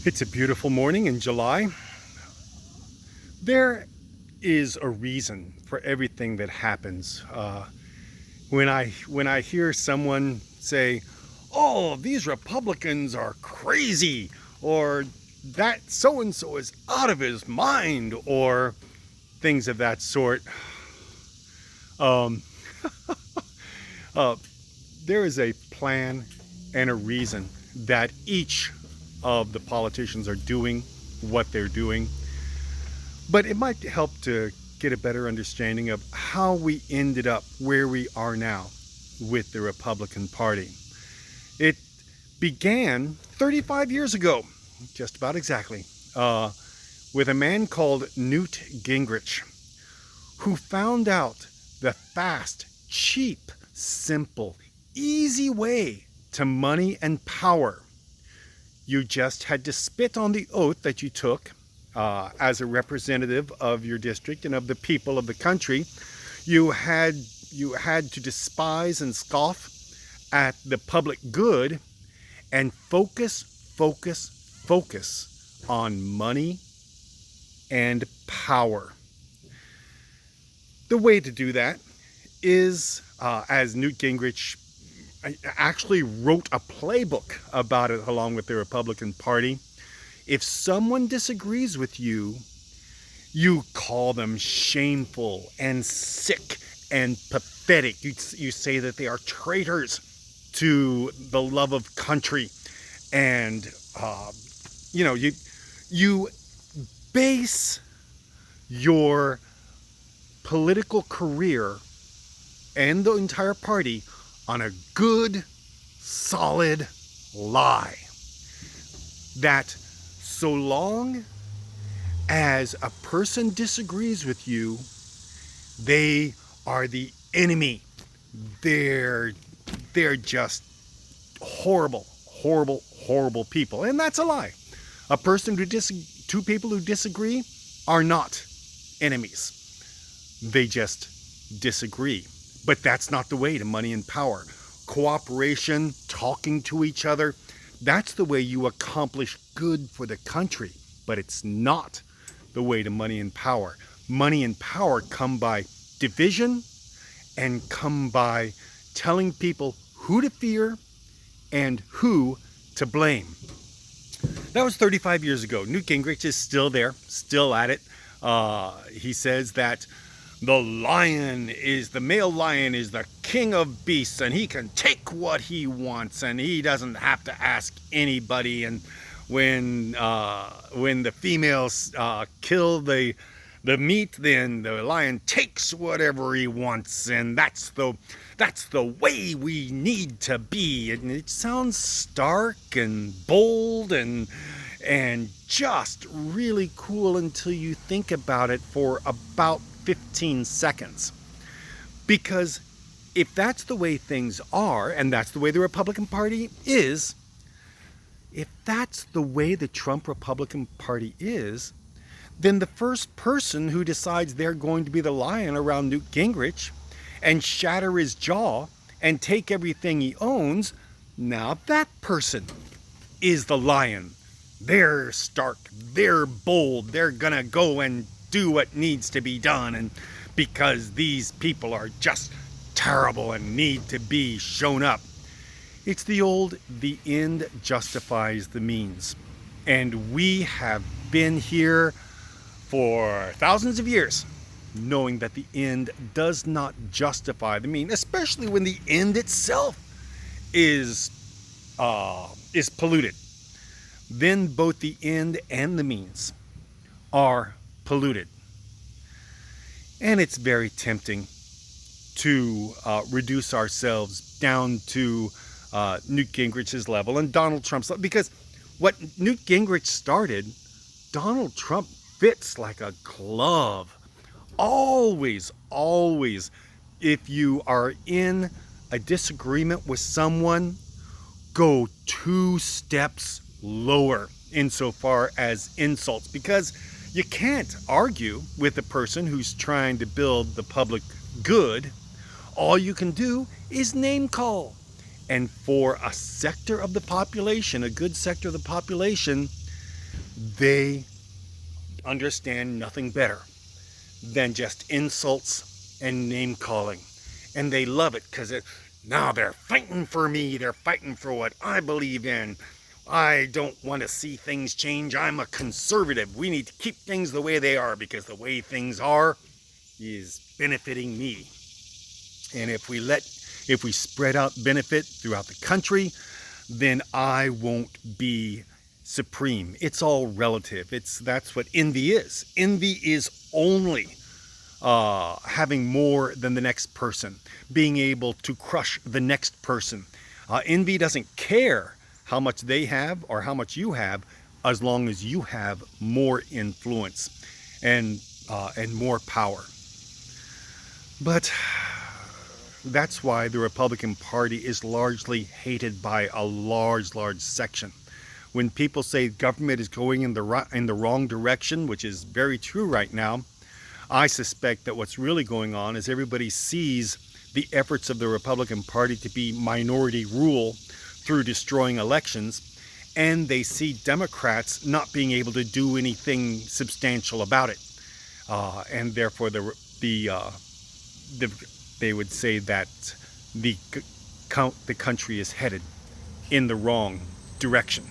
It's a beautiful morning in July. There is a reason for everything that happens. When I hear someone say, "Oh, these Republicans are crazy," or "that so and so is out of his mind," or things of that sort, um, uh, there is a plan and a reason that each of the politicians are doing what they're doing. But it might help to get a better understanding of how we ended up where we are now with the Republican Party. It began 35 years ago, just about exactly, with a man called Newt Gingrich, who found out the fast, cheap, simple, easy way to money and power. You just had to spit on the oath that you took as a representative of your district and of the people of the country. You had to despise and scoff at the public good and focus on money and power. The way to do that is, as Newt Gingrich actually wrote a playbook about it along with the Republican Party. If someone disagrees with you, you call them shameful and sick and pathetic. You say that they are traitors to the love of country, and you base your political career and the entire party on a good, solid lie that so long as a person disagrees with you, they are the enemy. They're just horrible, horrible, horrible people. And that's a lie. Two people who disagree are not enemies. They just disagree. But that's not the way to money and power. Cooperation, talking to each other, that's the way you accomplish good for the country. But it's not the way to money and power. Money and power come by division and come by telling people who to fear and who to blame. That was 35 years ago. Newt Gingrich is still there, still at it. He says that the male lion is the king of beasts, and he can take what he wants, and he doesn't have to ask anybody. And when the females kill the meat, then the lion takes whatever he wants, and that's the way we need to be. And it sounds stark and bold and just really cool until you think about it for about 15 seconds. Because if that's the way things are, and that's the way the Republican Party is, if that's the way the Trump Republican Party is, then the first person who decides they're going to be the lion around Newt Gingrich and shatter his jaw and take everything he owns, now that person is the lion. They're stark, they're bold, they're gonna go and do what needs to be done, and because these people are just terrible and need to be shown up. It's the end justifies the means. And we have been here for thousands of years knowing that the end does not justify the mean, especially when the end itself is polluted. Then both the end and the means are polluted. And it's very tempting to reduce ourselves down to Newt Gingrich's level and Donald Trump's level, because what Newt Gingrich started, Donald Trump fits like a glove. Always, if you are in a disagreement with someone, go 2 steps lower insofar as insults, because you can't argue with a person who's trying to build the public good. All you can do is name call. And for a sector of the population, a good sector of the population, They understand nothing better than just insults and name calling. And they love it because now they're fighting for me. They're fighting for what I believe in. I don't want to see things change. I'm a conservative. We need to keep things the way they are because the way things are is benefiting me. And if we spread out benefit throughout the country, then I won't be supreme. It's all relative. That's what envy is. Envy is only having more than the next person, being able to crush the next person. Envy doesn't care how much they have or how much you have, as long as you have more influence and more power. But that's why the Republican Party is largely hated by a large section. When people say government is going in the wrong direction, which is very true right now, I suspect that what's really going on is everybody sees the efforts of the Republican Party to be minority rule through destroying elections, and they see Democrats not being able to do anything substantial about it, and therefore they would say that the country is headed in the wrong direction.